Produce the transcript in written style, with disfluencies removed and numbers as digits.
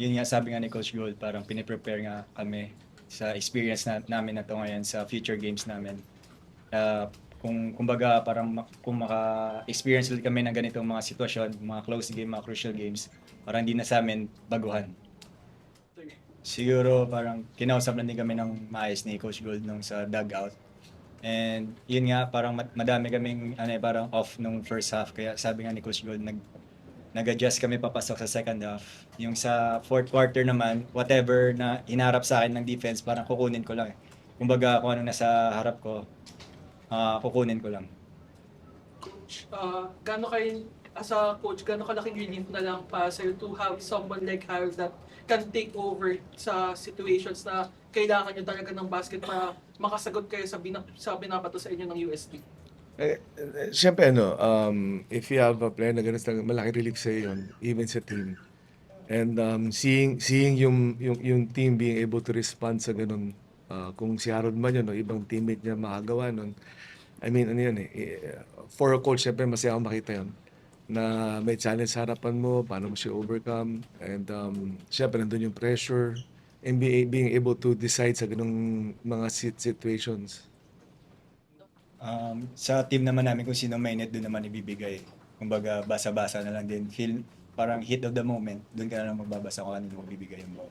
yun nga sabi nga ni Coach Gold, parang piniprepare nga kami sa experience namin na to ngayon sa future games namin. Kung kumbaga parang kung maka-experience ulit kami ng ganitong mga sitwasyon, mga close game, mga crucial games, parang hindi na sa amin baguhan. Siguro parang kinausap na din kami ng maayos ni Coach Gold nung sa dugout. And yun nga, parang madami kaming parang off nung first half. Kaya sabi nga ni Coach Gold, nag-adjust kami papasok sa second half. Yung sa fourth quarter naman, whatever na hinarap sa akin ng defense, parang kukunin ko lang. Kumbaga kung ano nasa harap ko, kukunin ko lang. Coach, gaano kayo, as a coach, gaano kalaking relief na lang pa sa'yo to have someone like Harold that can take over sa situations na kailangan nyo talaga ng basket para makasagot kayo sa binabato sa inyo ng USD? Siyempre if you have a player na gano'n talagang malaking relief sa'yo yun, even sa team. And seeing yung team being able to respond sa gano'n, kung si Harold man yun o ibang teammate niya makagawa nun, I mean, for a coach, siyempre masaya akong makita yun, na may challenge sa harapan mo, paano mo siya overcome, and siyempre nandun yung pressure, and being able to decide sa ganung mga situations. Sa team naman namin kung sino may net, doon naman ibibigay. Kumbaga basa-basa na lang din. Parang hit of the moment, doon ka na lang magbabasa kung ano yung mabibigay yung ball.